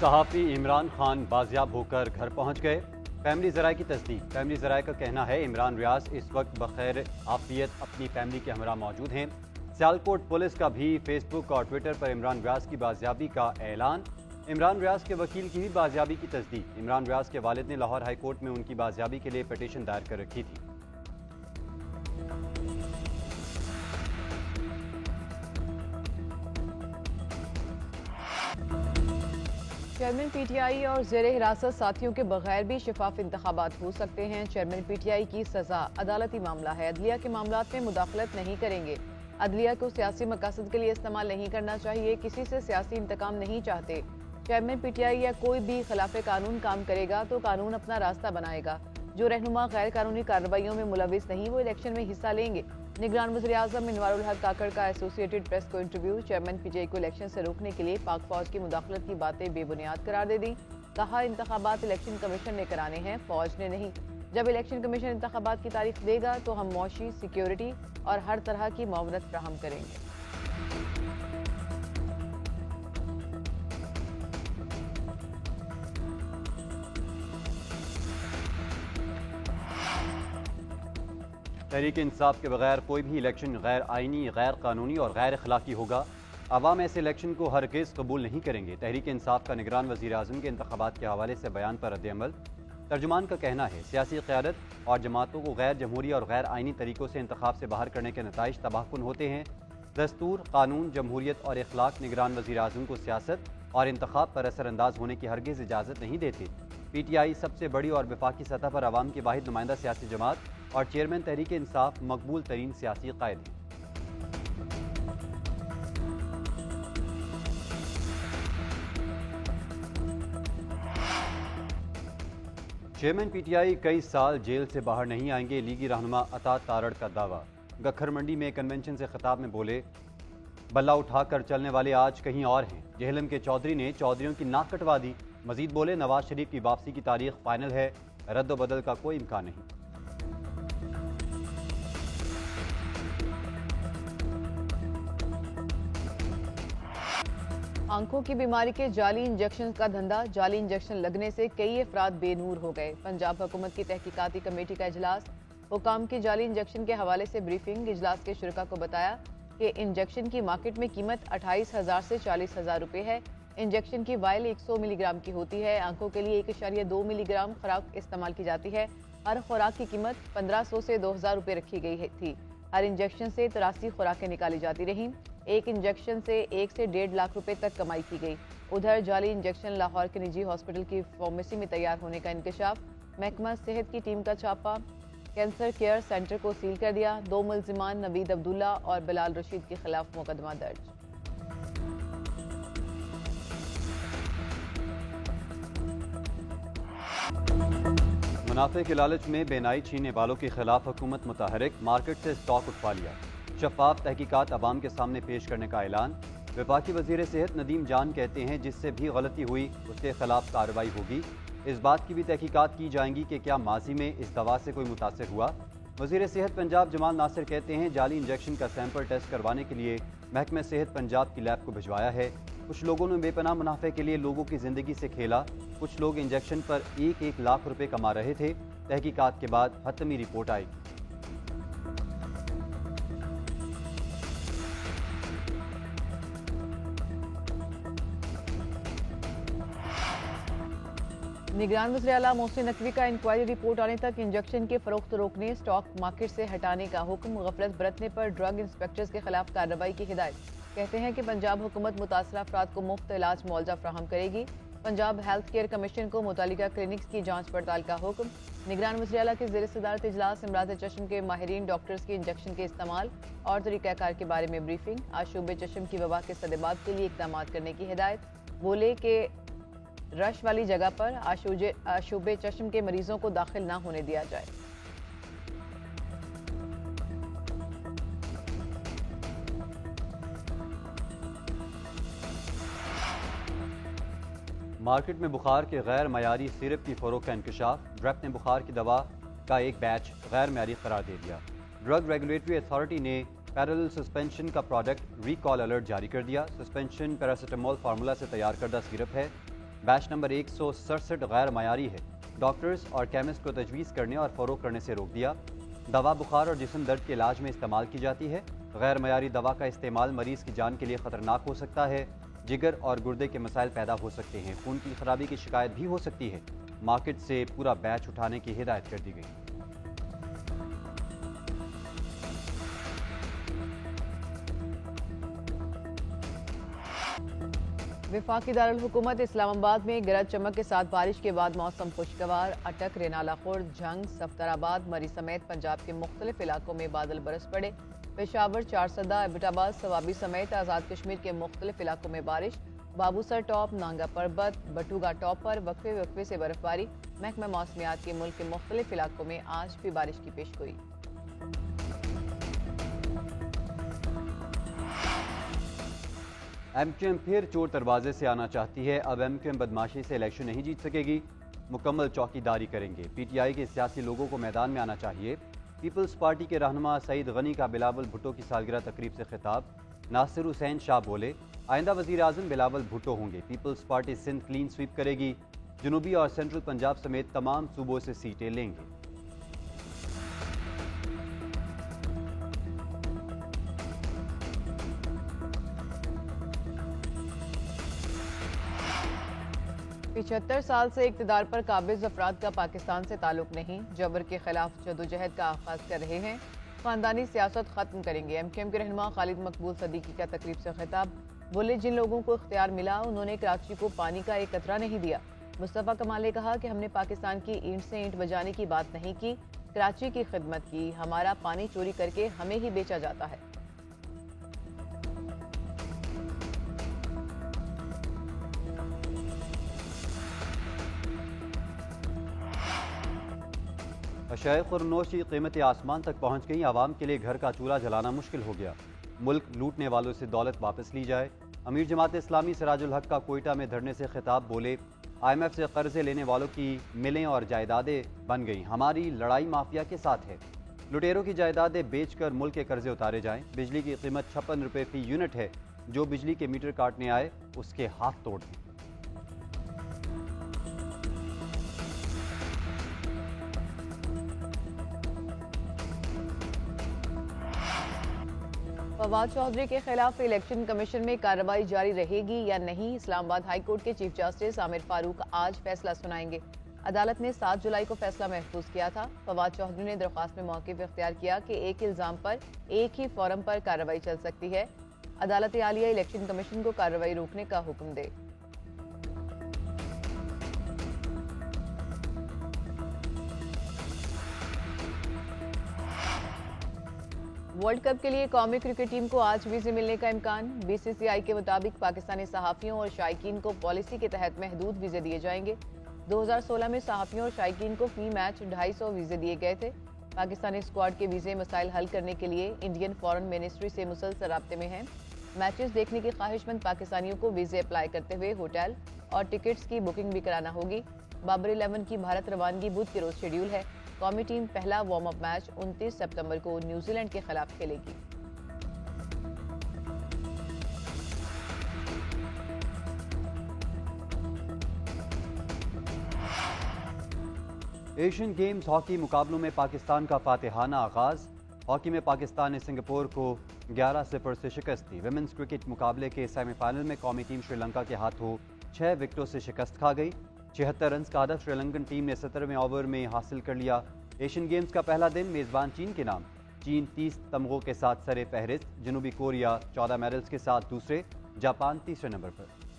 सहाफ़ी इमरान खान बाजियाब होकर घर पहुंच गए। फैमिली ज़राए की तस्दीक। फैमिली ज़राए का कहना है इमरान रियाज इस वक्त बखैर आफियत अपनी फैमिली के हमरा मौजूद हैं। सियालकोट पुलिस का भी फेसबुक और ट्विटर पर इमरान रियाज की बाजियाबी का ऐलान। इमरान रियाज के वकील की भी बाजियाबी की तस्दीक। इमरान रियाज के वालिद ने लाहौर हाई कोर्ट में उनकी बाजियाबी के लिए पिटीशन दायर कर रखी थी। चेयरमैन पीटीआई और जेरे हिरासत साथियों के बगैर भी शफाफ इंतखाबात हो सकते हैं। चेयरमैन पीटीआई की सजा अदालती मामला है, अदलिया के मामलात में मुदाखलत नहीं करेंगे। अदलिया को सियासी मकासद के लिए इस्तेमाल नहीं करना चाहिए, किसी से सियासी इंतकाम नहीं चाहते। चेयरमैन पीटीआई या कोई भी खिलाफ कानून काम करेगा तो कानून अपना रास्ता बनाएगा। जो रहनुमा गैर कानूनी कार्रवाइयों में मुलविस नहीं वो इलेक्शन में हिस्सा लेंगे। निगरान वज़ीर आज़म इनवारुल हक काकड़ का एसोसिएटेड प्रेस को इंटरव्यू। चेयरमैन पीटीआई को इलेक्शन से रोकने के लिए पाक फौज की मुदाखलत की बातें बेबुनियाद करार दे दी। कहा इंतखाबात इलेक्शन कमीशन ने कराने हैं, फौज ने नहीं। जब इलेक्शन कमीशन इंतखाबात की तारीख देगा तो हम मौशी, सिक्योरिटी और हर तरह की मुआवनत फ्राहम करेंगे। तहरीक इंसाफ के बगैर कोई भी इलेक्शन गैर आइनी, गैर कानूनी और गैर अखलाकी होगा। अवाम ऐसे इलेक्शन को हरगिज़ कबूल नहीं करेंगे। तहरीक इंसाफ का निगरान वज़ीर आज़म के इंतखाबात के हवाले से बयान पर रद्द-ए-अमल। तर्जुमान का कहना है सियासी क़यादत और जमातों को गैर जमहूरी और गैर आइनी तरीक़ों से इंतखाब से बाहर करने के नताइज तबाहकुन होते हैं। दस्तूर, कानून, जमहूरियत और इखलाक निगरान वज़ीर आज़म को सियासत और इंतखाब पर असरअंदाज होने की हरगिज़ इजाज़त नहीं देते। पीटीआई सबसे बड़ी और वफाकी सतह पर अवाम की वाहिद नुमाइंदा सियासी जमात और चेयरमैन तहरीक इंसाफ मकबूल तरीन सियासी कायद हैं। चेयरमैन पीटीआई कई साल जेल से बाहर नहीं आएंगे। लीगी रहनुमा अता तारड़ का दावा। गखर मंडी में कन्वेंशन से खिताब में बोले बल्ला उठाकर चलने वाले आज कहीं और हैं। जेहलम के चौधरी ने चौधरियों की नाक कटवा दी। मजीद बोले नवाज शरीफ की वापसी की तारीख फाइनल है, रद्द बदल का कोई इम्कान नहीं। आंखों की बीमारी के जाली इंजेक्शन का धंधा। जाली इंजेक्शन लगने से कई अफराद बेनूर हो गए। पंजाब हुकूमत की तहकीकाती कमेटी का इजलास। हुकाम की जाली इंजेक्शन के हवाले से ब्रीफिंग। इजलास के शुरका को बताया कि इंजेक्शन की मार्केट में कीमत 28,000 से 40,000 रुपये है। इंजेक्शन की वायल 100 मिलीग्राम की होती है। आंखों के लिए 1.2 मिलीग्राम खुराक इस्तेमाल की जाती है। हर खुराक की कीमत 1500 से 2,000 रुपये रखी गई थी। हर इंजेक्शन से 83 खुराकें निकाली जाती रहीं। एक इंजेक्शन से 1 से 1.5 लाख रुपए तक कमाई की गई। उधर जाली इंजेक्शन लाहौर के निजी हॉस्पिटल की फार्मेसी में तैयार होने का इंकशाफ। महकमा सेहत की टीम का छापा। कैंसर केयर सेंटर को सील कर दिया। 2 मुल्जिमान नवीद अब्दुल्ला और बिलाल रशीद के खिलाफ मुकदमा दर्ज। मुनाफे के लालच में बेनाई छीनने वालों के खिलाफ हुकूमत मुतहरिक। मार्केट से स्टॉक उठवा लिया। शफाफ तहकीकात अवाम के सामने पेश करने का ऐलान। वफाकी वज़ीर सेहत नदीम जान कहते हैं जिससे भी गलती हुई उसके खिलाफ कार्रवाई होगी। इस बात की भी तहकीकात की जाएंगी कि क्या माजी में इस दवा से कोई मुतासर हुआ। वज़ीर सेहत पंजाब जमाल नासिर कहते हैं जाली इंजेक्शन का सैंपल टेस्ट करवाने के लिए महकमा सेहत पंजाब की लैब को भिजवाया है। कुछ लोगों ने बेपनाह मुनाफे के लिए लोगों की जिंदगी से खेला। कुछ लोग इंजेक्शन पर 1-1 लाख रुपए कमा रहे थे। तहकीकात के बाद हतमी रिपोर्ट आएगी। निगरान वज़ीर आला मोहसिन नकवी का इंक्वायरी रिपोर्ट आने तक इंजेक्शन के फरोख्त रोकने, स्टॉक मार्केट से हटाने का हुक्म। गफलत बरतने पर ड्रग इंस्पेक्टर्स के खिलाफ कार्रवाई की हिदायत। कहते हैं कि पंजाब हुकूमत मुतासरा अफराद को मुफ्त इलाज मुआवजा फ्राहम करेगी। पंजाब हेल्थ केयर कमीशन को मुतालिका क्लिनिक्स की जांच पड़ताल का हुक्म। निगरान वज़ीर आला के ज़ेर सदारत इजलास। इमराज चश्म के माहिरीन डॉक्टर्स के इंजेक्शन के इस्तेमाल और तरीक़ाकार के बारे में ब्रीफिंग। आशूब चश्म की वबा के सदेबाद के लिए इक़दाम करने की हिदायत। बोले कि रश वाली जगह पर आशूब चश्म के मरीजों को दाखिल ना होने दिया जाए। मार्केट में बुखार के गैर मयारी सिरप की फरोख्त का इंकशाफ। ड्रग ने बुखार की दवा का एक बैच गैर मयारी करार दे दिया। ड्रग रेगुलेटरी अथॉरिटी ने पैरेलल सस्पेंशन का प्रोडक्ट रिकॉल अलर्ट जारी कर दिया। सस्पेंशन पैरासिटामोल फार्मूला से तैयार करदा सिरप है। बैच नंबर 167 गैर मयारी है। डॉक्टर्स और केमिस्ट को तजवीज़ करने और फ़रोग करने से रोक दिया। दवा बुखार और जिस्म दर्द के इलाज में इस्तेमाल की जाती है। गैर मयारी दवा का इस्तेमाल मरीज़ की जान के लिए ख़तरनाक हो सकता है। जिगर और गुर्दे के मसाइल पैदा हो सकते हैं। खून की खराबी की शिकायत भी हो सकती है। मार्केट से पूरा बैच उठाने की हिदायत कर दी गई। वफाकी दारुल हुकूमत इस्लामाबाद में गरज चमक के साथ बारिश के बाद मौसम खुशगवार। अटक, रेनाला खुर्द, झंग, सफदराबाद, मरी समेत पंजाब के मुख्तलिफ इलाकों में बादल बरस पड़े। पेशावर, चारसदा, एबटाबाद, सवाबी समेत आज़ाद कश्मीर के मुख्तलिफ इलाकों में बारिश। बाबूसर टॉप, नांगा पर्वत, बटूगा टॉप पर वक्फे वक्फे से बर्फबारी। महकमा मौसमियात के मुल्क के मुख्तलिफ इलाकों में आज भी बारिश की पेशगोई। एमक्यूएम फिर चोर दरवाजे से आना चाहती है। अब एमक्यूएम बदमाशी से इलेक्शन नहीं जीत सकेगी, मुकम्मल चौकीदारी करेंगे। पीटीआई के सियासी लोगों को मैदान में आना चाहिए। पीपल्स पार्टी के रहनुमा सईद गनी का बिलावल भुट्टो की सालगिरह तकरीब से खिताब। नासिर हुसैन शाह बोले, आइंदा वजीर आजम बिलावल भुट्टो होंगे। Peoples Party Sindh clean sweep करेगी। जनूबी और सेंट्रल पंजाब समेत तमाम सूबों से सीटें लेंगे। पिछहत्तर साल से इक़्तिदार पर काबिज अफराद का पाकिस्तान से ताल्लुक नहीं। जबर के खिलाफ जदोजहद का आगाज कर रहे हैं। खानदानी सियासत खत्म करेंगे। एमक्यूएम के रहनुमा खालिद मकबूल सदीकी का तकरीब से खिताब। बोले, जिन लोगों को इख्तियार मिला उन्होंने कराची को पानी का एक कतरा नहीं दिया। मुस्तफ़ा कमाल ने कहा कि हमने पाकिस्तान की ईंट से ईंट बजाने की बात नहीं की, कराची की खिदमत की। हमारा पानी चोरी करके हमें ही बेचा जाता है। अशाए खुरनोश की कीमतें आसमान तक पहुँच गई। आवाम के लिए घर का चूल्हा जलाना मुश्किल हो गया। मुल्क लूटने वालों से दौलत वापस ली जाए। अमीर जमात इस्लामी सिराजुल हक का कोयटा में धरने से खिताब। बोले, IMF से कर्जे लेने वालों की मिलें और जायदादें बन गई। हमारी लड़ाई माफिया के साथ है। लुटेरों की जायदादें बेचकर मुल्क के कर्जे उतारे जाएं। बिजली की कीमत 56 रुपये फी यूनिट है। जो बिजली के मीटर काटने आए उसके हाथ तोड़ दें। फवाद चौधरी के खिलाफ इलेक्शन कमीशन में कार्रवाई जारी रहेगी या नहीं, इस्लामाबाद हाई कोर्ट के चीफ जस्टिस आमिर फारूक आज फैसला सुनाएंगे। अदालत ने 7 जुलाई को फैसला महफूज किया था। फवाद चौधरी ने दरख्वास्त में मौक़िफ़ इख्तियार किया कि एक इल्ज़ाम पर एक ही फोरम पर कार्रवाई चल सकती है। अदालत आलिया इलेक्शन कमीशन को कार्रवाई रोकने का हुक्म दे। वर्ल्ड कप के लिए कौमी क्रिकेट टीम को आज वीजे मिलने का इम्कान। BCCI के मुताबिक पाकिस्तानी सहाफ़ियों और शायकीन को पॉलिसी के तहत महदूद वीजे दिए जाएंगे। 2016 में सहाफ़ियों और शायकीन को फी मैच 250 वीजे दिए गए थे। पाकिस्तानी स्क्वाड के वीजे मसाइल हल करने के लिए इंडियन फॉरेन मिनिस्ट्री से मुसलसल राब्ते में हैं। मैचेस देखने की ख्वाहिशमंद पाकिस्तानियों को वीजे अप्लाई करते हुए होटल और टिकट्स की बुकिंग भी कराना होगी। बाबर 11 की भारत रवानगी बुध के रोज शेड्यूल है। कौमी टीम पहला वार्म अप मैच 29 सितंबर को न्यूजीलैंड के खिलाफ खेलेगी। एशियन गेम्स हॉकी मुकाबलों में पाकिस्तान का फातिहाना आगाज। हॉकी में पाकिस्तान ने सिंगापुर को 11-0 से शिकस्त दी। विमेंस क्रिकेट मुकाबले के सेमीफाइनल में कौमी टीम श्रीलंका के हाथों 6 विकेटों से शिकस्त खा गई। 76 रन का हदफ श्रीलंकन टीम ने 17वें ओवर में हासिल कर लिया। एशियन गेम्स का पहला दिन मेजबान चीन के नाम। चीन 30 तमगों के साथ सरे फहरिस्त। जनूबी कोरिया 14 मेडल्स के साथ दूसरे। जापान तीसरे नंबर पर।